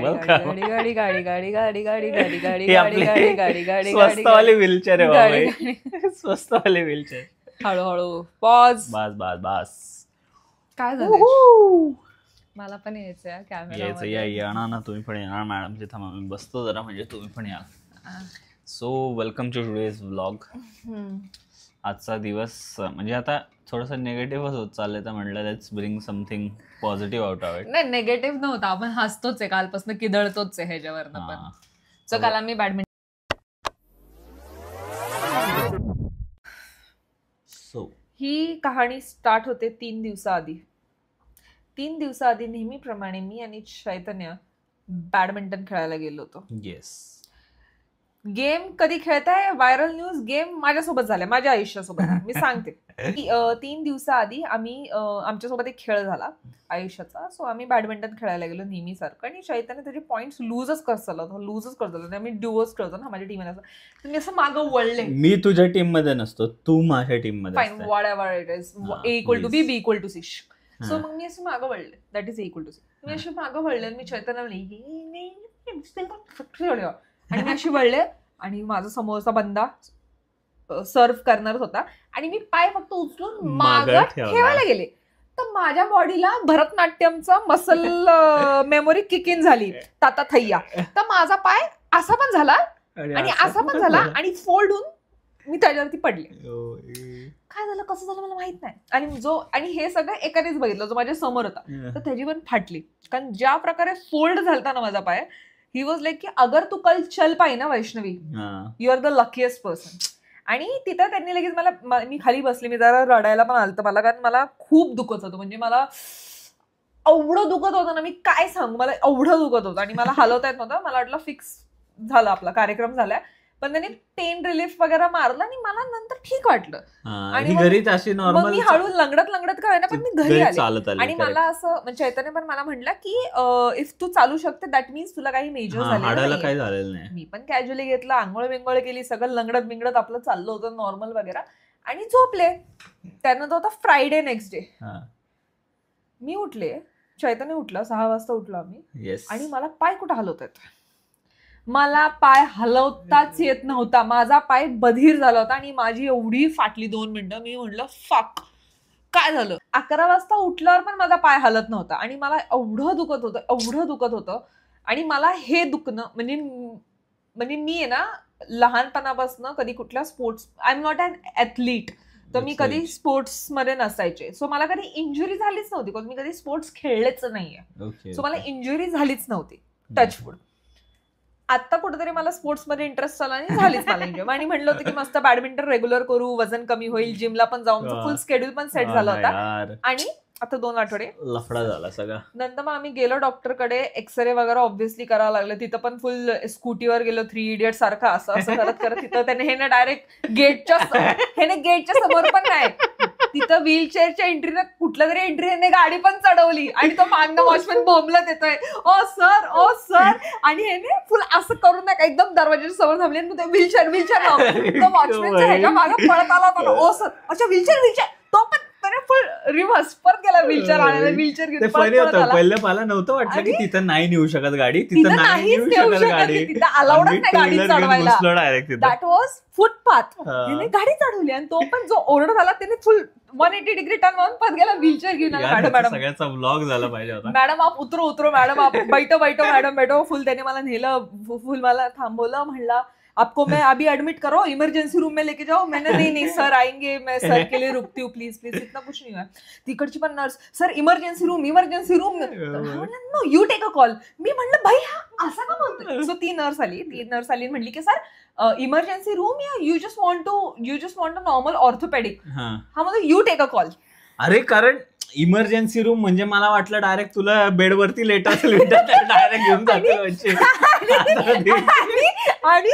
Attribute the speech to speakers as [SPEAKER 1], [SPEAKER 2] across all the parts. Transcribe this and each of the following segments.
[SPEAKER 1] गाडी गाडी गाडी गाडी गाडी गाडी गाडी गाडी
[SPEAKER 2] हे
[SPEAKER 1] गाडी
[SPEAKER 2] आपले
[SPEAKER 1] गाडी गाडी गाडी
[SPEAKER 2] स्वस्तवाली व्हीलचेअर आहे
[SPEAKER 1] गाडी
[SPEAKER 2] बाबा, स्वस्तवाली व्हीलचेअर.
[SPEAKER 1] हळूहळू पॉज.
[SPEAKER 2] बस बस बस.
[SPEAKER 1] काय झालं? मला पण यायचंय
[SPEAKER 2] यायचं,
[SPEAKER 1] कॅमेरा.
[SPEAKER 2] येणार ना तुम्ही पण येणार मॅडम. तिथे थांबा मी बसतो जरा, म्हणजे तुम्ही पण याल. So welcome to today's vlog. आजचा दिवस म्हणजे आता थोडंसं निगेटिव्हच होत चाललंय, तर म्हटलं let's bring something positive out of it.
[SPEAKER 1] नाही, निगेटिव्ह नव्हता, आपण हसतोच आहे कालपासून, किदळतोच आहे ह्याच्यावरनं पण. सो काल आम्ही बॅडमिंटन.
[SPEAKER 2] सो
[SPEAKER 1] ही कहाणी स्टार्ट होते 3 दिवसाआधी. 3 दिवसाआधी नेहमीप्रमाणे मी आणि चैतन्य बॅडमिंटन खेळायला गेलो होतो.
[SPEAKER 2] येस.
[SPEAKER 1] गेम कधी खेळताय? व्हायरल न्यूज गेम माझ्यासोबत झाल्या, माझ्या आयुष्यासोबत. मी सांगते की 3 दिवसाआधी आम्ही आमच्यासोबत एक खेळ झाला आयुष्याचा. सो आम्ही बॅडमिंटन खेळायला गेलो नेहमीसारखं, आणि चैतन्य त्याचे पॉईंट्स लूजच करत चालला होता. आम्ही ड्युओच खेळतो ना माझ्या टीममध्ये, असं तर मी असं मागं वळले.
[SPEAKER 2] मी तुझ्या टीम मध्ये नसतो, तू माझ्या टीम मध्ये.
[SPEAKER 1] Fine, what ever it is, A = B, B = C. So मग मी असं मागं वळले, दॅट इज A = C. मी अशी मागं वळले, मी चैतन्य आणि मी अशी वळले, आणि माझा समोरचा बंदा सर्व करणारच होता, आणि मी पाय फक्त उचलून मागं ठेवायला गेले. तर माझ्या बॉडीला भरतनाट्यमचं मसल मेमोरी किक इन झाली, ताता थैया. तर माझा पाय असा पण झाला आणि असा पण झाला, आणि फोल्ड होऊन मी त्याच्यावरती पडले. काय झालं, कसं झालं मला माहित नाही. आणि हे सगळं एकानेच बघितलं, जो माझ्या समोर होता. तर त्याची पण फाटली, कारण ज्या प्रकारे फोल्ड झालता ना माझा पाय, ही वॉज लाईक की अगर तू कल चल पाई ना Vaishnavi, you are the luckiest person. आणि तिथं त्यांनी लगेच मी खाली बसले, मी जरा रडायला पण आलतं मला, कारण मला खूप दुखत होतं. म्हणजे मला एवढं दुखत होतं ना, मी काय सांगू, मला एवढं दुखत होतं, आणि मला हलवता येत नव्हतं. मला वाटलं फिक्स झालं, आपला कार्यक्रम झालाय. पण त्यांनी पेन रिलीफ वगैरे मारलं, आणि मला नंतर ठीक वाटलं. आणि मग मी हळू लंगडत काय ना, पण मी घरी आले. आणि मला असं म्हणजे चैतन्य पण मला म्हटलं की इफ तू चालू शकते दॅट मीन्स तुला काही मेजर झालेलं नाही. मी पण कॅज्युअली घेतलं, आंघोळ बिंगोळ केली, सगळं लंगडत बिंगडत आपलं चाललं होतं नॉर्मल वगैरे, आणि झोपले. त्यानंतर होता फ्रायडे नेक्स्ट डे. मी उठले, चैतन्य उठला, 6 वाजता उठलो आम्ही, आणि मला पाय कुठं हलवता येत, मला पाय हलवताच येत नव्हता. माझा पाय बधीर झाला होता, आणि माझी एवढी फाटली 2 मिनिटं. मी म्हटलं फक, काय झालं. 11 वाजता उठल्यावर पण माझा पाय हलत नव्हता, आणि मला एवढं दुखत होतं. आणि मला हे दुखणं म्हणजे मी आहे ना, लहानपणापासून कधी कुठल्या sports, I am not an athlete, तर मी कधी स्पोर्ट्स मध्ये नसायचे. सो मला कधी इंजुरी झालीच नव्हती, कारण मी कधी स्पोर्ट्स खेळलेच नाहीये. सो मला इंजुरी झालीच नव्हती, टचवूड. आता कुठेतरी मला स्पोर्ट्समध्ये इंटरेस्ट आला, आणि झालीच मला इंजॉय. आणि म्हणलं होतं की मस्त बॅडमिंटन रेग्युलर करू, वजन कमी होईल, जिमला पण जाऊन फुल स्केड्यूल पण सेट झाला होता. आणि आता 2 आठवडे
[SPEAKER 2] लफडा झाला सगळा. नंतर
[SPEAKER 1] मग आम्ही गेलो डॉक्टरकडे, एक्सरे वगैरे ऑब्व्हियसली करावं लागलं. तिथं पण फुल स्कूटीवर गेलो, 3 इडियट सारखं असं करत तिथं त्याने डायरेक्ट गेटच्या समोर पण नाही, तिथं व्हीलचेअरच्या एंट्रीनं कुठल्या तरी एंट्रीने गाडी पण चढवली, आणि तो मागणं वॉचमॅन बोंबलत येतोय, ओ सर, आणि ह्याने फुल असं करून नाही एकदम दरवाजाच्या समोर थांबले, व्हीलचेअर वॉचमॅनच्या ह्याच्या मागे पळत आला होता, ओ सर, अच्छा व्हीलचेअर, तो पण फुल रिव्हर्स परत गेला व्हीलचेअर आणायला. व्हीलचेअर घेऊन
[SPEAKER 2] पहिलं मला नव्हतं वाटलं की तिथं नाही नेऊ शकत गाडी, तिथं नाही नेऊ शकत गाडी,
[SPEAKER 1] तिथं अलाउडच नाही गाडी चढवायला. That was footpath. त्याने गाडी चढवली, आणि तो पण जो ओरडत आला त्याने फुल 180 डिग्री टर्न मारून परत गेला व्हीलचेअर घेऊन. मॅडम
[SPEAKER 2] सगळ्याचा व्लॉग झाला पाहिजे होता.
[SPEAKER 1] मॅडम आप उतरो मॅडम, आप बैठो मॅडम. फुल त्याने मला नेलं, फुल मला थांबवलं, म्हणला आपको मैं अभी एडमिट करो, इमरजेंसी रूम में लेके जाओ. मैंने नहीं सर आएंगे, मैं सर के लिए रुकती हूँ, प्लीज, इतना कुछ नहीं हुआ. तिकडची पण nurse, sir emergency room, no you take a call. मी म्हणलं भाई हा असा का बोलतोय. सो ती नर्स आली म्हणली की सर इमर्जन्सी रूम या you just want a normal orthopaedic. हा म्हणजे यू टेक अ कॉल.
[SPEAKER 2] अरे कारण इमर्जन्सी रूम म्हणजे मला वाटलं डायरेक्ट तुला बेडवरती डायरेक्ट घेऊन जाते.
[SPEAKER 1] आणि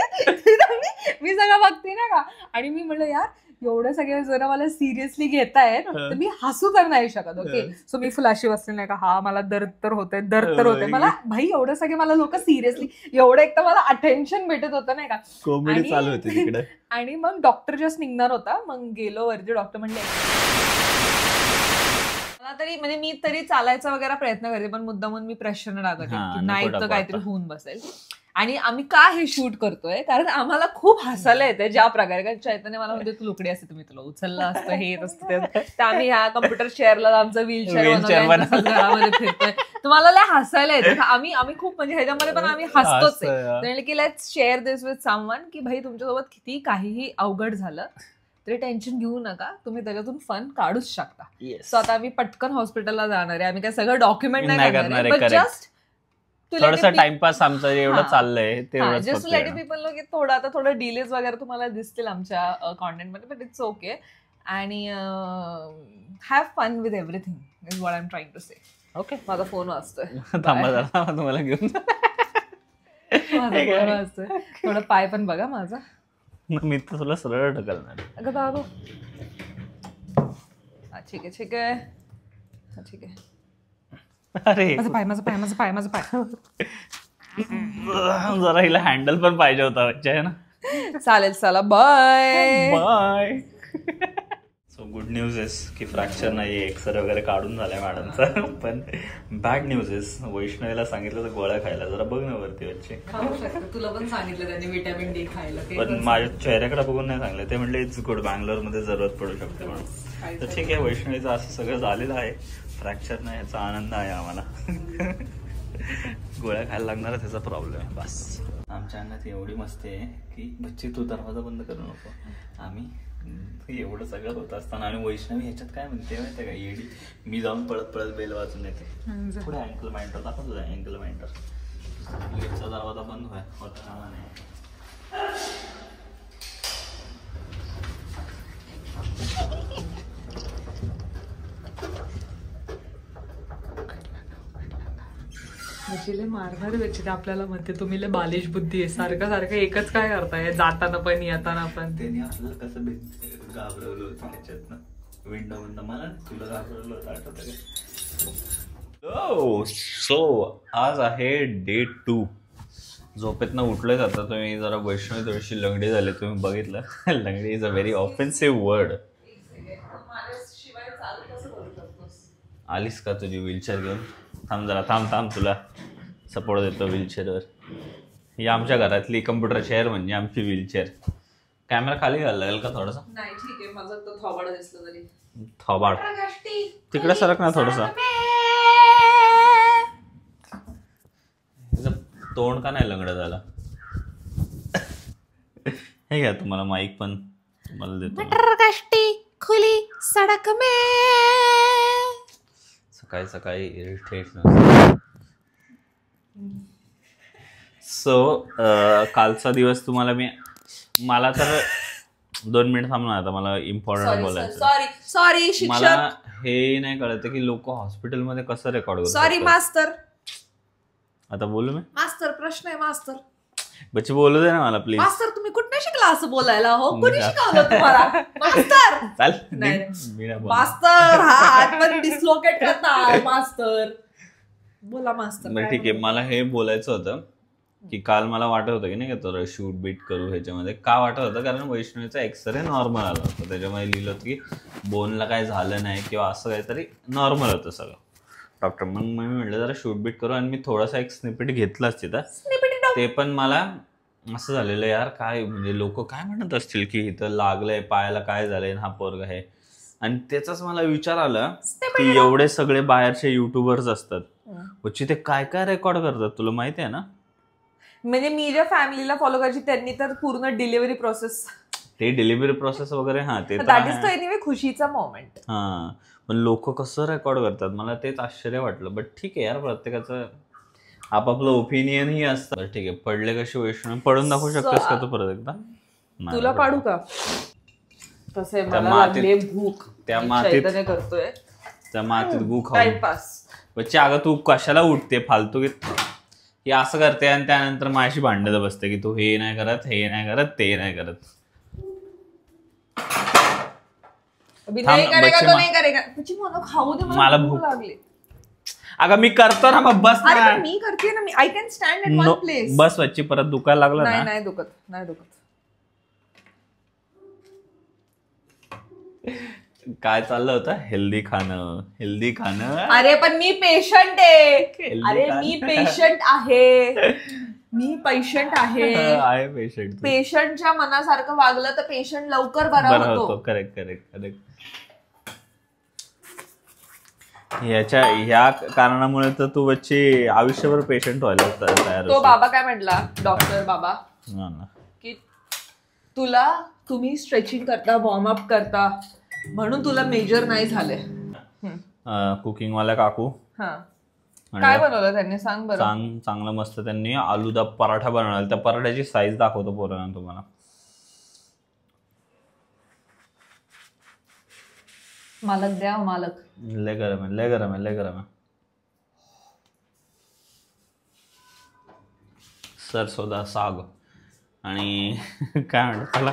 [SPEAKER 1] मी सगळं बघते ना का, आणि मी म्हणलं यार एवढं सगळे जरा मला सिरियसली घेतायत, तर मी हसू तर नाही शकत. ओके, सो मी फुलाशी बसले नाही का, हा मला दर्द तर होते मला भाई, एवढं सगळे मला लोक सिरियसली, एवढं एक तर मला अटेन्शन भेटत होतं नाही का,
[SPEAKER 2] कॉमेडी चालू होती तिकडे.
[SPEAKER 1] आणि मग डॉक्टर जस्ट निघणार होता, मग गेलो वरती, डॉक्टर म्हणले मला तरी म्हणजे मी तरी चालायचा वगैरे प्रयत्न करते, पण मुद्दामून मी प्रेशर न टाकते की नाही तर काहीतरी होऊन बसेल. आणि आम्ही का हे शूट करतोय, कारण आम्हाला खूप हसायला येते ज्या प्रकारे. कारण चैतन्य मला म्हणजे तू लुकडी असते, तुम्ही तुला उचललं असतं, हे येत असतं, तर आम्ही ह्या कम्प्युटर चेअरला आमचं व्हीलचेअर घरामध्ये फिरतोय, तुम्हाला लय हसायला येतं. आम्ही खूप म्हणजे ह्याच्यामध्ये पण आम्ही हसतोच आहे की let's share this with someone, की भाई तुमच्यासोबत किती काहीही अवघड झालं तरी टेन्शन घेऊ नका, तुम्ही त्याच्यातून फन काढूच शकता. सो आता आम्ही पटकन हॉस्पिटलला जाणार आहे, आम्ही काय सगळं डॉक्युमेंट नाही करणार, बट जस्ट
[SPEAKER 2] थोडंसं टाइमपास आमचं एवढं चाललंय
[SPEAKER 1] जस्ट लेट पीपल नो की थोडं डिलेज वगैरे तुम्हाला दिसतील आमच्या कॉन्टेंटमध्ये, बट इट्स ओके. आणि have fun with everything is what I am trying to say. Okay, माझा फोन वाजतोय,
[SPEAKER 2] तुम्हाला घेऊन
[SPEAKER 1] माझा फोन वाजतोय. थोडं पाय पण बघा माझा,
[SPEAKER 2] मी तर तुला सरळ ढकलणार.
[SPEAKER 1] अगं बाबू, ठीक आहे ठीक आहे ठीक आहे.
[SPEAKER 2] अरे
[SPEAKER 1] माझा पाय
[SPEAKER 2] जरा हिला हँडल पण पाहिजे होता आहे ना.
[SPEAKER 1] चालेल, चला bye
[SPEAKER 2] bye. So good news is की फ्रॅक्चर नाही, एक्सरे वगैरे काढून झालाय मॅडमचा. पण बॅड न्यूज इज वैष्णवीला सांगितलं तर गोळ्या खायला. जरा बघ ना वरती वरचे.
[SPEAKER 1] तुला पण सांगितलं त्यांनी विटॅमिन डी खायला,
[SPEAKER 2] पण माझ्या चेहऱ्याकडे बघून नाही सांगलं. ते म्हणले इट्स गुड, बँगलोरमध्ये जरूरत पडू शकते म्हणून. तर ठीक आहे, वैष्णवीचं असं सगळं झालेलं आहे. फ्रॅक्चर नाही याचा आनंद आहे आम्हाला. गोळ्या खायला लागणार त्याचा प्रॉब्लेम आहे बस. आमच्या अंगात एवढी मस्ती आहे की बच्ची तू दरवाजा बंद करू नको. आम्ही एवढं सगळं होत असताना आणि वैष्णवी ह्याच्यात काय म्हणते माहिती का, येडी. मी जाऊन पळत पळत बेल वाचून येते. पुढे अँकल माइंटर दाखवतो, अँकल माइंटर. लिफ्टचा दरवाजा बंद होता नाही.
[SPEAKER 1] मारणार व्यक्ती आपल्याला म्हणते तुम्ही लय बालिश बुद्धी आहे, सारखं सारखं एकच काय करताय, जाताना पण येताना पण.
[SPEAKER 2] त्यांनी आपल्याला कसं घाबरवलं होतं त्याच्यात ना, विंडो बंद. मला तुला घाबरवलं होतं आठवतं का? सो आज आहे डे 2. झोपेतनं उठलं जातं. तुम्ही जरा वैष्णवी थोडीशी लंगडी झाली, तुम्ही बघितलं. लंगडी is a very offensive word. आलीस का तुझी व्हीलचेअर घेऊन? थांब जरा, थांब तुला सपोर्ट देतो व्हीलचेअरवर. ही आमच्या घरातली कम्प्युटर चेअर म्हणजे आमची व्हीलचेअर. कॅमेरा खाली घालायला लागेल का थोडासा?
[SPEAKER 1] नाही ठीक आहे, माझं तर थोबाड दिसलं तरी.
[SPEAKER 2] थोबाड तिकडे सरक ना थोडसा. तोंड का नाही लंगडं झालं? हे घ्या, तुम्हाला माईक पण तुम्हाला देतो.
[SPEAKER 1] खुली सडक में
[SPEAKER 2] सकाळी सकाळी इरिटेट नसतं. सो कालचा दिवस तुम्हाला मला तर 2 मिनिट थांबणार. आता मला इम्पॉर्टंट बोलायचं.
[SPEAKER 1] सॉरी
[SPEAKER 2] मला हे नाही कळत की लोक हॉस्पिटलमध्ये कसं रेकॉर्ड करतात.
[SPEAKER 1] सॉरी मास्तर.
[SPEAKER 2] आता बोलू मी?
[SPEAKER 1] मास्तर, प्रश्न आहे मास्तर.
[SPEAKER 2] बच्ची बोलू दे ना मला प्लीज.
[SPEAKER 1] मास्तर तुम्ही कुठे शिकला असं बोलायला? हो, कोणी शिकवलं तुम्हाला? मास्तर
[SPEAKER 2] चाल.
[SPEAKER 1] मास्तर हा हात पण डिस्लोकेट करता. मास्तर बोला मास्तर.
[SPEAKER 2] बरं ठीक आहे, मला हे बोलायचं होतं की काल मला वाटत होतं की नाही का तर शूट बीट करू ह्याच्यामध्ये. का वाटत होतं? कारण वैष्णवीचा एक्सरे नॉर्मल आला होता. त्याच्यामध्ये लिहिलं होतं की बोनला काय झालं नाही किंवा असं काहीतरी नॉर्मल होतं सगळं. डॉक्टर मग मी म्हटलं जरा शूट बीट करू, आणि मी थोडासा एक स्निपेट घेतलाच तिथं. ते पण मला असं झालेलं यार, काय म्हणजे लोक काय म्हणत असतील की इथं लागलंय पायाला, काय झालंय, हा पोरग आहे. आणि त्याचाच मला विचार आला की एवढे सगळे बाहेरचे युट्यूबर्स असतात, ते काय काय रेकॉर्ड करतात तुला माहिती आहे ना?
[SPEAKER 1] म्हणजे मी ज्या फॅमिलीला फॉलो करायची त्यांनी तर पूर्ण डिलिव्हरी प्रोसेस,
[SPEAKER 2] ते डिलिव्हरी प्रोसेस वगैरे. हा ते
[SPEAKER 1] दॅट इज द एनिवे खुशीचा मोमेंट.
[SPEAKER 2] हा, पण लोक कसं रेकॉर्ड करतात मला तेच आश्चर्य वाटलं. बट ठीक आहे यार, प्रत्येकाचं आपापलं ओपिनियन ही असतं. ठीक आहे, पडले कशी वैष्णव पडून दाखवू शकतेस का तू परत एकदा?
[SPEAKER 1] तुला पाडू का? तसे मला लागले भूक,
[SPEAKER 2] त्या मातीत
[SPEAKER 1] करतोय,
[SPEAKER 2] त्या मातीत गु खाऊ
[SPEAKER 1] टाइमपास.
[SPEAKER 2] बच्चे अगं तू कशाला उठते फालतू हे असं करते आणि त्यानंतर माझ्याशी भांडत बसते की तू हे नाही करत, हे नाही करत, ते नाही करत. मला भूक लागली. अगं मी करतो ना, मग बस.
[SPEAKER 1] मी करते ना, मी I can stand at one place.
[SPEAKER 2] बस वच्ची परत दुखायला लागलं ना.
[SPEAKER 1] नाही दुखत, नाही दुखत.
[SPEAKER 2] काय चाललं होतं? हेल्दी खाणं.
[SPEAKER 1] अरे पण मी पेशंट आहे.
[SPEAKER 2] Healthy
[SPEAKER 1] अरे
[SPEAKER 2] खाणं.
[SPEAKER 1] मी पेशंट आहे. मी पेशंट आहे. पेशंटच्या मनासारखं वागलं तर पेशंट लवकर बरा होतो.
[SPEAKER 2] करेक्ट. ह्या कारणामुळे तर तू बच्ची आयुष्यभर पेशंट व्हायला तयार.
[SPEAKER 1] तो बाबा काय म्हटला, डॉक्टर बाबा, की तुम्ही स्ट्रेचिंग करता, वॉर्मअप करता म्हणून तुला मेजर नाही झाले.
[SPEAKER 2] कुकिंग वाला काकू.
[SPEAKER 1] काय बनवलं त्यांनी सांग बरं.
[SPEAKER 2] चांगलं मस्त त्यांनी आलूदा पराठा बनवला. त्या पराठ्याची साईज दाखवतो पोरांना तुम्हाला.
[SPEAKER 1] मालक द्या मालक.
[SPEAKER 2] लय गरम आहे. सरसोदा साग आणि काय म्हणतात त्याला,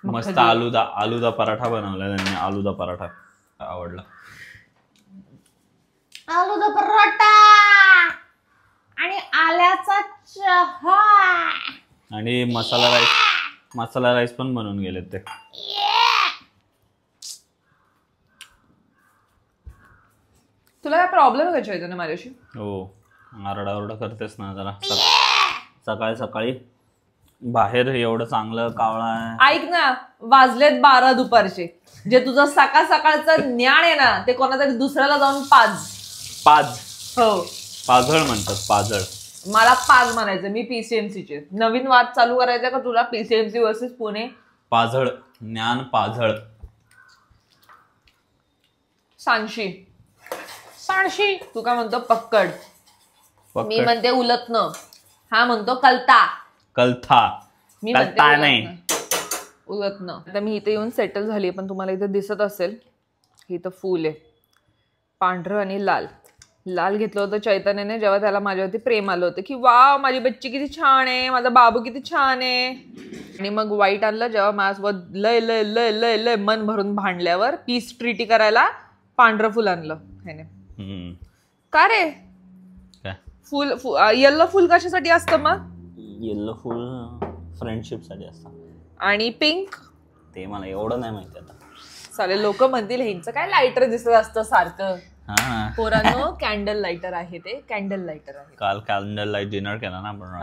[SPEAKER 2] मस्त आलूदा पराठा बनवला त्यांनी. आलूदा पराठा आवडला.
[SPEAKER 1] आलूदा पराठा आणि आल्याचा चहा
[SPEAKER 2] आणि मसाला राईस पण बनवून गेले ते.
[SPEAKER 1] तुला काय प्रॉब्लेम आहे का चैतन्य माझ्याशी?
[SPEAKER 2] हो, आरडाओरडा करतेस ना जरा. सकाळी बाहेर एवढं चांगलं कावळा आहे.
[SPEAKER 1] ऐक ना, वाजलेत 12 दुपारचे. जे तुझं सकाळचं ज्ञान आहे ना, ते कोणातरी दुसऱ्याला जाऊन पाज. हो,
[SPEAKER 2] पाझळ म्हणतात. पाझळ.
[SPEAKER 1] मला पाज म्हणायचं. मी पीसीएमसीचे. नवीन वाद चालू करायचा का तुला? PCMC versus Pune.
[SPEAKER 2] पाझळ, ज्ञान पाझळ.
[SPEAKER 1] सांशी. तू काय म्हणतो? पक्कड. मी म्हणते उलटणं. हा म्हणतो कलथा. मी म्हणते नाही उलटणं. आता मी इथे येऊन सेटल झाली, पण तुम्हाला इथे दिसत असेल हे इथं फुल आहे, पांढरं आणि लाल घेतलं होतं चैतन्याने जेव्हा त्याला माझ्यावरती प्रेम आलं होतं की वा माझी बच्ची किती छान आहे, माझा बाबू किती छान आहे. आणि मग व्हाईट आणलं जेव्हा माझ्यासोबत लय लय लय लय लय मन भरून भांडल्यावर पीस ट्रीटी करायला पांढरं फुल आणलं ह्याने. का रे? फुल येल्लो फुल कशासाठी असतं मग?
[SPEAKER 2] येल्लो फुल फ्रेंडशिप साठी असतं.
[SPEAKER 1] आणि पिंक
[SPEAKER 2] ते मला एवढं नाही माहिती. आता
[SPEAKER 1] साले लोक म्हणतील ह्यांचं काय लायटर दिसत असतं सारखं. पोरांनो कॅन्डल लायटर आहे ते. कॅन्डल लायटर आहे.
[SPEAKER 2] काल कॅन्डल लाईट डिनर केला ना आपण.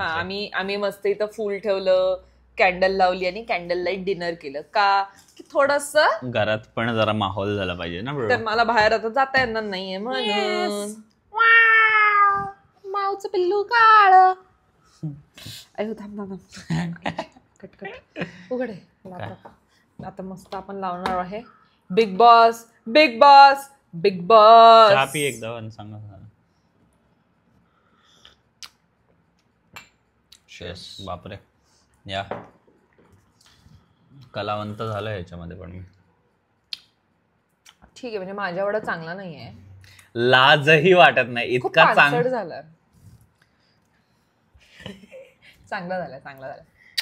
[SPEAKER 1] आम्ही मस्त इथं फुल ठेवलं, कॅन्डल लावली आणि कॅन्डल लाईट डिनर केलं. का की थोडस
[SPEAKER 2] घरात पण जरा माहोल झाला पाहिजे ना.
[SPEAKER 1] तर मला बाहेर आता जाता येणार नाहीये म्हणून. माऊचं पिल्लू काळ. अरे थांब कट उघड आहे. आता मस्त आपण लावणार आहे बिग बॉस.
[SPEAKER 2] चहा पी एकदा आणि सांगा. बापरे, या कलावंत झालं ह्याच्यामध्ये पण मी.
[SPEAKER 1] ठीक आहे, म्हणजे माझ्या एवढा चांगला नाहीये.
[SPEAKER 2] लाजही वाटत नाही इतका
[SPEAKER 1] चांगला झाला. चांगला झाला.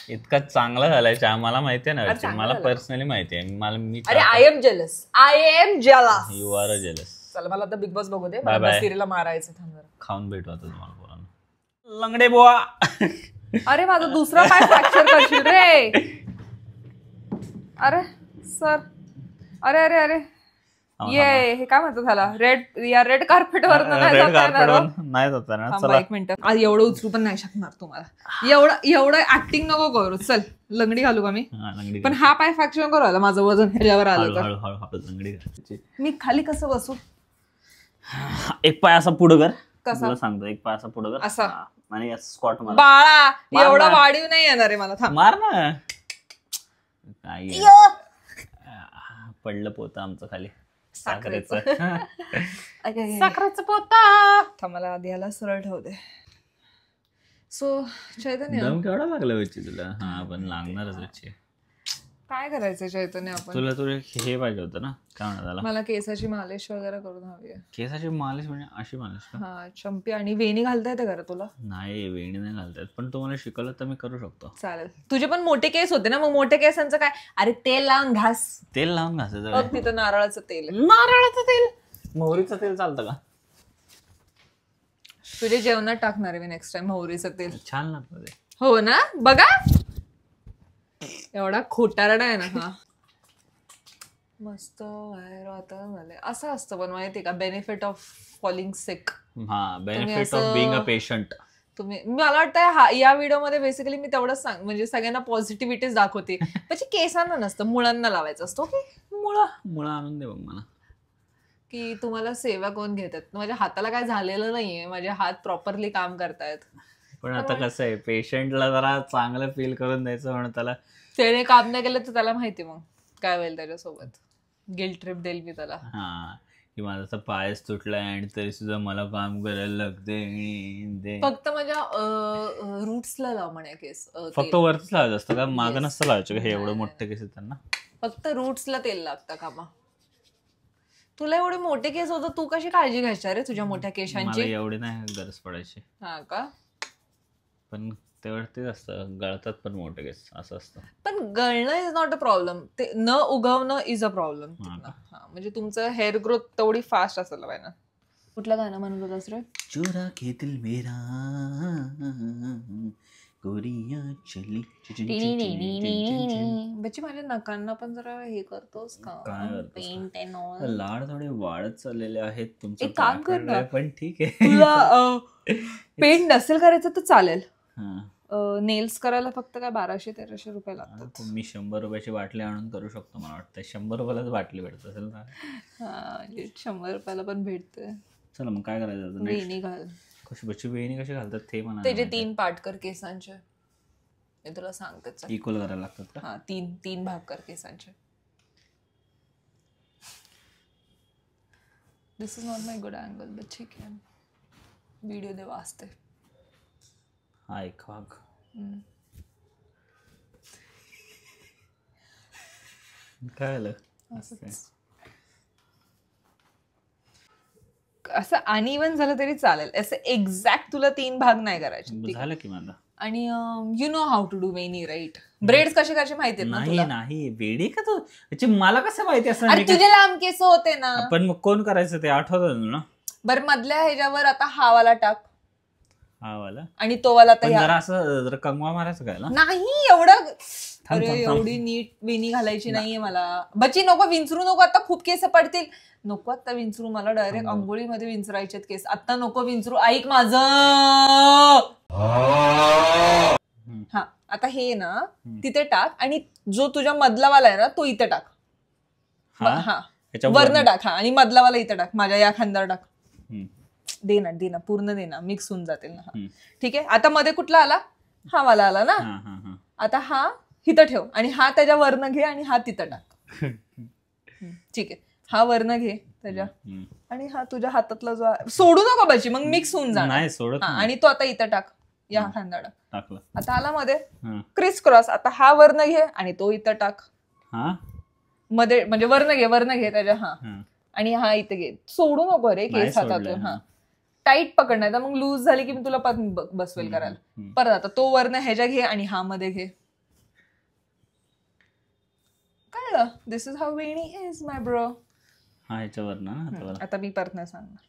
[SPEAKER 2] इतका चांगला झालाय चहा. मला माहिती आहे ना, मला पर्सनली माहिती आहे.
[SPEAKER 1] अरे I am jealous.
[SPEAKER 2] You are a jealous.
[SPEAKER 1] चला मला आता बिग बॉस बघू दे. मला सिरीला मारायचं. थांब जरा.
[SPEAKER 2] खाऊन भेटू आता तुम्हाला पोरांना. लंगडे बुवा.
[SPEAKER 1] अरे माझा दुसरा पाय फ्रॅक्चर करशील रे. अरे सर. अरे ये हे काय म्हणतात झाला? रेड कार्पेट वर नाही
[SPEAKER 2] जाता ना.
[SPEAKER 1] एक मिनिट. आज एवढं उचलू पण नाही शकणार तुम्हाला. एवढं ऍक्टिंग नको करू. चल लंगडी घालू का मी? पण हा पाय फ्रॅक्चर करू आला. माझं वजन ह्याच्यावर आलं तर मी खाली कसं बसू?
[SPEAKER 2] एक पाय असा पुढं कर. कसं सांगतो? एक पाय असा पुढं कर
[SPEAKER 1] असा
[SPEAKER 2] आणि स्क्वॉट.
[SPEAKER 1] बाळा एवढा वाढीव नाही येणार आहे मला. थांब
[SPEAKER 2] मार ना. काय पडलं पोतं आमचं खाली. साखरेचं
[SPEAKER 1] पोता. मला आधी याला सरळ ठेवू दे. सो चैतन्य
[SPEAKER 2] दम केवढा लागला वच्ची तुला? हा पण लागणारच वच्ची.
[SPEAKER 1] काय करायचं चैतन्य आपण?
[SPEAKER 2] तुला हे पाहिजे होतं ना, काय म्हणतात त्याला?
[SPEAKER 1] मला केसाची मालिश वगैरे करून हवी आहे.
[SPEAKER 2] केसाची मालिश म्हणजे अशी मालिश का?
[SPEAKER 1] हा, चंपी आणि वेणी घालता येते का तुला?
[SPEAKER 2] नाही, वेणी नाही घालता येत, पण तुम्हाला शिकवलं तर मी करू शकतो.
[SPEAKER 1] चालेल. तुझे पण मोठे केस होते ना, मग मोठे केसांचं काय? अरे तेल लावून घास.
[SPEAKER 2] तेल लावून घासायचं?
[SPEAKER 1] तिथं नारळाचं तेल.
[SPEAKER 2] नारळाचं तेल? मोहरीचं तेल चालतं का?
[SPEAKER 1] तुझे जेवणात टाकणार आहे मी नेक्स्ट टाइम मोहरीचं तेल.
[SPEAKER 2] छान लागतं ते.
[SPEAKER 1] हो ना, बघा एवढा खोटारडा आहे ना. हा मस्त बाहेर वातावरण झालंय. असं असतं पण माहितीये का, बेनिफिट ऑफ फॉलिंग सिक.
[SPEAKER 2] हा, benefit of being a patient.
[SPEAKER 1] तुम्ही, मला वाटतं या व्हिडिओमध्ये बेसिकली मी तेवढंच म्हणजे सगळ्यांना पॉझिटिव्हिटीच दाखवते. म्हणजे केसांना नसतं, मुळांना लावायचं असतो. ओके,
[SPEAKER 2] मुळा आणून दे बघ मला.
[SPEAKER 1] की तुम्हाला सेवा कोण घेतात. माझ्या हाताला काय झालेलं नाहीये, माझे हात प्रॉपरली काम करतायत.
[SPEAKER 2] पण आता कसं आहे, पेशंटला जरा चांगलं फील करून द्यायचं म्हणून त्याला
[SPEAKER 1] त्याने काम नाही केलं तर त्याला माहिती मग काय होईल त्याच्यासोबत. गिल्ट ट्रिप देईल मी त्याला.
[SPEAKER 2] हा, की माझा पायच तुटलाय आणि तरी सुद्धा मला काम करायला लागते.
[SPEAKER 1] फक्त माझ्या रूट्सला लाव म्हणे केस.
[SPEAKER 2] फक्त वरतीच लावायचं असतं का, मागं नसतं लावायचं का? हे एवढं मोठे केस आहेत त्यांना.
[SPEAKER 1] फक्त रूट्सला तेल लागतं का मग? तुला एवढे मोठे केस होतं, तू कशी काळजी घ्यायची रे तुझ्या मोठ्या केसांची?
[SPEAKER 2] मला एवढी नाही गरज पडायची.
[SPEAKER 1] हा का?
[SPEAKER 2] पण तेवढं असतं, गळतात पण मोठे केस, असं असतं.
[SPEAKER 1] पण गळणं इज नॉट अ प्रॉब्लेम, ते न उगवणं इज अ प्रॉब्लेम. म्हणजे तुमचं हेअर ग्रोथ तेवढी फास्ट असेल पाहिजे. कुठलं गाणं म्हणत होतास रे?
[SPEAKER 2] चुरा के दिल मेरा गोरिया चली.
[SPEAKER 1] बच्ची माझ्या नकांना पण जरा हे करतोस का? Paint and all.
[SPEAKER 2] लाड थोडे वाढत चाललेले आहेत तुमचं.
[SPEAKER 1] एक काम कर ना,
[SPEAKER 2] पण ठीक आहे.
[SPEAKER 1] तुला पेंट नसेल करायचं तर चालेल. नेल्स करायला फक्त काय 1200-1300 रुपये लागतात.
[SPEAKER 2] मी 100 रुपयाची बाटली आणून करू शकतो. मला वाटतं 100 रुपयालाच बाटली भेटत असेल ना.
[SPEAKER 1] हा, 100 रुपयाला पण भेटते.
[SPEAKER 2] चला मग काय करायचं?
[SPEAKER 1] वेणी घाल.
[SPEAKER 2] कशी बच्ची वेणी कशी घालतात ते म्हणा.
[SPEAKER 1] त्याचे 3 पार्ट कर केसांचे, मी तुला सांगते.
[SPEAKER 2] इक्वल करायला लागतात का?
[SPEAKER 1] हा, 3 भाग कर केसांचे. This is not my good angle, but ठीक आहे, व्हिडिओ दे वाचते.
[SPEAKER 2] हा, एक भाग. काय आलं
[SPEAKER 1] असं अनइव्हन झालं तरी चालेल, असं एक्झॅक्ट तुला 3 भाग नाही करायचे.
[SPEAKER 2] झालं की मला.
[SPEAKER 1] आणि you know how to do वेणी, राईट? ब्रेड्स कसे कसे माहितीये ना तुला?
[SPEAKER 2] नाही वेडी का तू? त्याची मला कसं माहिती असं?
[SPEAKER 1] अरे तुझे लांब केस होते ना.
[SPEAKER 2] पण मग कोण करायचं ते आठवत ना.
[SPEAKER 1] बरं, मधल्या ह्याच्यावर आता हा वाला टाक.
[SPEAKER 2] हा वाला
[SPEAKER 1] आणि तो वाला तर
[SPEAKER 2] जरा असं जरा कंगवा मारायचं काय ना?
[SPEAKER 1] नाही एवढं. अरे एवढी नीट वेणी घालायची नाहीये मला. बच्ची नको, विंचरू नको, आता खूप केस पडतील. नको आता विंचरू, मला डायरेक्ट अंघोळीमध्ये विंचरायचे केस. आता नको विंचरू, ऐक माझं. हा, आता हे ना तिथे टाक आणि जो तुझ्या मधलावाला आहे ना तो इथे टाक. हा, वरनं टाक. हा, आणि मधलावाला इथे टाक, माझ्या या खांद्यावर टाक. दे ना पूर्ण दे ना, मिक्स होऊन जातील ना. ठीक आहे, आता मध्ये कुठला आला? हा वाला आला ना. आता हा इथं ठेव आणि हा त्याच्या वरनं घे आणि हा तिथं टाक. ठीक आहे, हा वरनं घे त्याच्या आणि हा तुझ्या हातातला जो सोडू नको बची, मग मिक्स होऊन जाणार. आणि तो आता इथं टाक, या खांद्यावर टाकला. आता आला मध्ये क्रिस क्रॉस. आता हा वरनं घे आणि तो इथं टाक. मध्ये म्हणजे वरनं घे त्याच्या. हा, आणि हा इथे घे. सोडू नको रे केस हातातून. हा, टाईट पकडणार, तर मग लूज झाली की मी तुला बसवेल करायला. परत आता तो वरनं ह्याच्या घे आणि हा मध्ये घे. कळलं? दिस इज हाऊ वेणी इज माय ब्रो.
[SPEAKER 2] हा, ह्याच्यावर ना.
[SPEAKER 1] आता मी परत नाही सांगणार.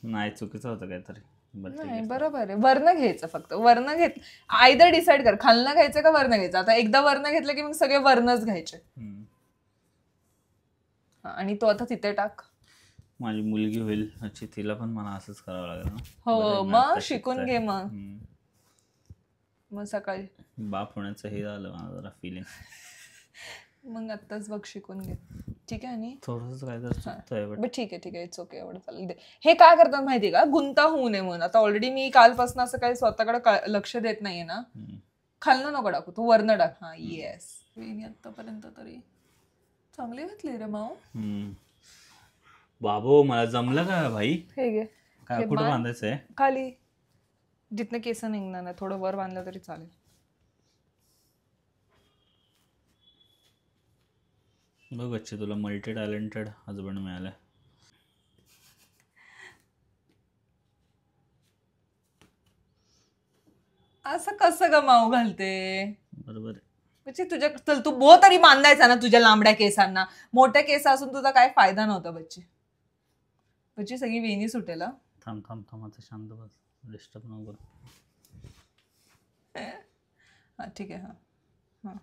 [SPEAKER 2] नाही, चुकीचं होतं काहीतरी.
[SPEAKER 1] नाही, बरोबर आहे. वरनं घ्यायचं, फक्त वरनं घेत. आयदर डिसाईड कर, खालनं घ्यायचं का वरनं घ्यायचं. आता एकदा वरनं घेतलं की मग सगळे वरनच घ्यायचे. आणि तो आता तिथे टाक.
[SPEAKER 2] माझी मुलगी होईल अच्छी, तिला पण मला असंच करावं लागेल ना.
[SPEAKER 1] हो, मग शिकून घे. मग सकाळी
[SPEAKER 2] बाप होण्याचं हे झालं मला जरा फिलिंग.
[SPEAKER 1] मग आत्ताच बघ, शिकून घे. ठीक आहे. आणि
[SPEAKER 2] थोडंसं काय तर चुकतंय,
[SPEAKER 1] बट ठीक आहे, इट्स ओके, एवढं चालेल. हे काय करतात माहितीये का, गुंता होऊ नये म्हणून. आता ऑलरेडी मी कालपासून असं काही स्वतःकडे लक्ष देत नाहीये ना. खालनं नको टाकू, तू वरनं टाक. हा, येस. आतापर्यंत तरी चांगली घातली रे माऊ.
[SPEAKER 2] बाबू, मला जमलं का भाई?
[SPEAKER 1] हे घे.
[SPEAKER 2] काय कुठं बांधायचंय?
[SPEAKER 1] खाली, जिथनं केस निघणार नाही, थोडं वर बांधलं तरी चालेल.
[SPEAKER 2] बघ अच्छी, तुला मल्टी टॅलेंटेड हजबंड मिळालाय.
[SPEAKER 1] असं कसं ग माऊ घालते?
[SPEAKER 2] बरोबर आहे.
[SPEAKER 1] म्हणजे तुझ्या, चल तू बो तरी बांधायचा ना तुझ्या लांबड्या केसांना. मोठ्या केस असून तुझा काय फायदा नव्हता बच्ची. बच्ची सगळी वेणी सुटेल.
[SPEAKER 2] थांब आता शांत बस, डिस्टर्ब नको.
[SPEAKER 1] हा, ठीक आहे. हा,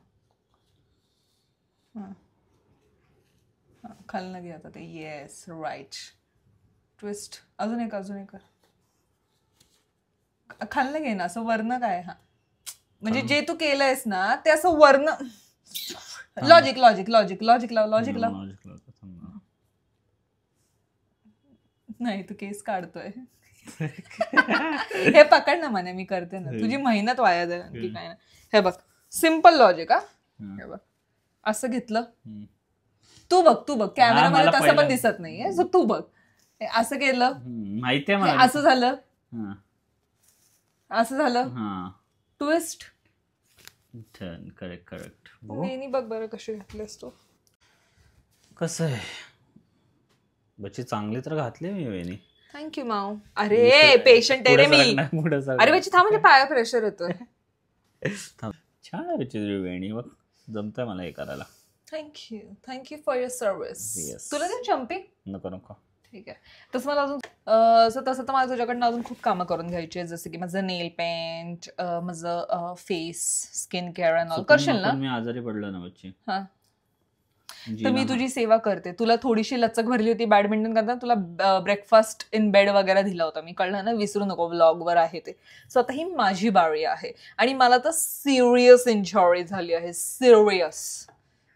[SPEAKER 1] खालनं घे आता ते. Yes, right. ट्विस्ट. अजून एक खालनं घे ना, असं वर्ण काय. हा म्हणजे जे तू केलंयस ना ते असं वर्ण. लॉजिक लाव. नाही, तू केस काढतोय. हे पकड ना म्हणे, मी करते ना. तुझी मेहनत वाया जाईल की काय ना. हे बघ, सिम्पल लॉजिक. हे बघ, असं घेतलं. तू बघ कॅमेरामध्ये तसं पण दिसत नाहीये, सो तू बघ. असं केलं,
[SPEAKER 2] माहितीये मला.
[SPEAKER 1] असं झालं. ट्विस्ट.
[SPEAKER 2] करेक्ट.
[SPEAKER 1] वेणी बघ बरं कशी घातलीस तू.
[SPEAKER 2] कसं आहे बच्ची, चांगली तर घातली मी वेणी.
[SPEAKER 1] थँक्यू माऊ. अरे पेशंट आहे रे मी. अरे बच्ची थांब, म्हणजे पाया प्रेशर येतोय.
[SPEAKER 2] छान आहे बच्ची तुझी वेणी, बघ जमतंय मला हे करायला.
[SPEAKER 1] Thank you for your service. तुला ते चंपी
[SPEAKER 2] नको.
[SPEAKER 1] ठीक आहे. तसं मला अजून तसं तर मला तुझ्याकडनं अजून खूप कामं करून घ्यायची आहे, जसं की माझं नेल पेंट, माझं face skin care and all. करशील ना?
[SPEAKER 2] मी आजारी पडलो ना बच्ची.
[SPEAKER 1] हा, तर मी तुझी सेवा करते. तुला थोडीशी लचक भरली होती बॅडमिंटन करताना, तुला ब्रेकफास्ट इन बेड वगैरे दिला होता मी, कळलं ना? विसरू नको, व्लॉगवर आहे ते. सो आता ही माझी बारी आहे आणि मला तर सिरियस इंजरी झाली आहे. सिरियस.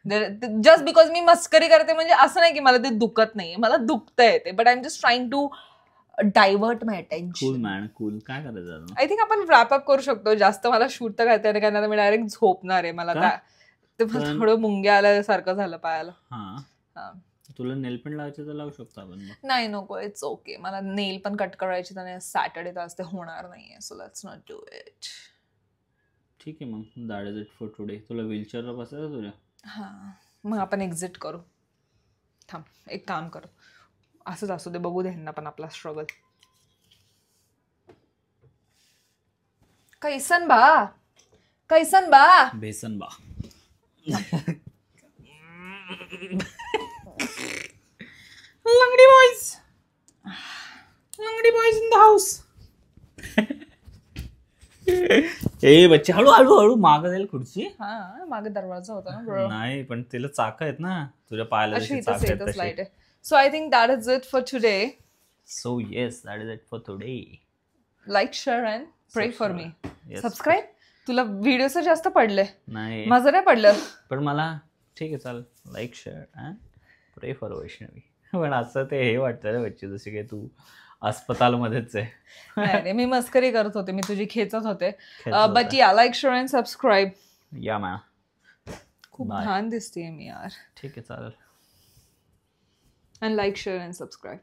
[SPEAKER 1] जस्ट बिकॉज मी मस्करी करते म्हणजे असं नाही की मला ते दुखत नाहीये, मला दुखतंय ते. But I am just trying to divert my attention.
[SPEAKER 2] Cool. काय करायचं?
[SPEAKER 1] आय थिंक आपण रॅप अप करू शकतो. जास्त मला शूट तर करता येणार कारण मी डायरेक्ट झोपणार आहे. मला काय ते थोडं मुंग्या आल्यासारखं झालं पायाला.
[SPEAKER 2] तुला नेल पेंट लावायचं तर लावू शकतो आपण.
[SPEAKER 1] नाही नको, इट्स ओके. मला नेल पण कट करायची तर सॅटर्डे तर ते होणार नाहीये, so let's not do it.
[SPEAKER 2] ठीक आहे मग, that is it for today. तुला व्हीलचेअरला बसायचं तुझ्या?
[SPEAKER 1] हा, मग आपण एक्झिट करू. थांब, एक काम करू, असंच असू दे, बघू दे ह्यांना पण आपला स्ट्रगल. कैसन बा
[SPEAKER 2] बेसन बा.
[SPEAKER 1] लंगडी बॉयज इन द हाऊस.
[SPEAKER 2] ए बच्चे, हळू मागं जाईल खुर्ची.
[SPEAKER 1] हा, मागे दरवाजा होता ना.
[SPEAKER 2] नाही, पण तिला चाक आहेत ना तुझ्या पायाला.
[SPEAKER 1] So I think that is it for today.
[SPEAKER 2] So yes, that is it for today.
[SPEAKER 1] Like, share and प्रे फॉर मी. सबस्क्राईब. तुला व्हिडिओच जास्त पडले?
[SPEAKER 2] नाही,
[SPEAKER 1] माझं नाही पडलं.
[SPEAKER 2] पण मला ठीक आहे, चाल. लाईक, शेअर अँड प्रे फॉर वैष्णवी. पण असं ते हे वाटतं ना बच्ची, जसे की तू अस्पतालमध्येच आहे.
[SPEAKER 1] नाही, मी मस्करी करत होते, मी तुझी खेचत होते. But yeah, like, share and subscribe.
[SPEAKER 2] या मॅम.
[SPEAKER 1] खूप छान दिसतेय मी यार.
[SPEAKER 2] ठीक आहे, चालेल.
[SPEAKER 1] And like, share and subscribe.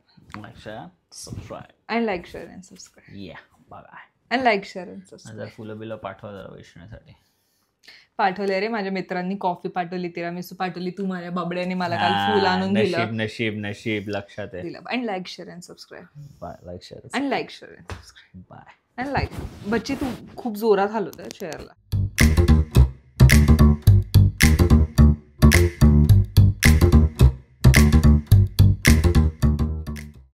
[SPEAKER 1] And like, share and subscribe.
[SPEAKER 2] Yeah, bye.
[SPEAKER 1] And like, share and subscribe.
[SPEAKER 2] फुलं बिलं पाठवा जरा वैष्णवीसाठी.
[SPEAKER 1] पाठवले रे, माझ्या मित्रांनी कॉफी पाठवली, तिरामिसू पाठवली. तू माझ्या बबड्याने मला काल फुल आणून दिलं.
[SPEAKER 2] नशीब लक्षात आहे.
[SPEAKER 1] And like, share and subscribe.
[SPEAKER 2] Bye. Like, share
[SPEAKER 1] and like, share and subscribe.
[SPEAKER 2] Bye.
[SPEAKER 1] And like. बच्ची तू खूप जोरात हलवतोय चेअरला.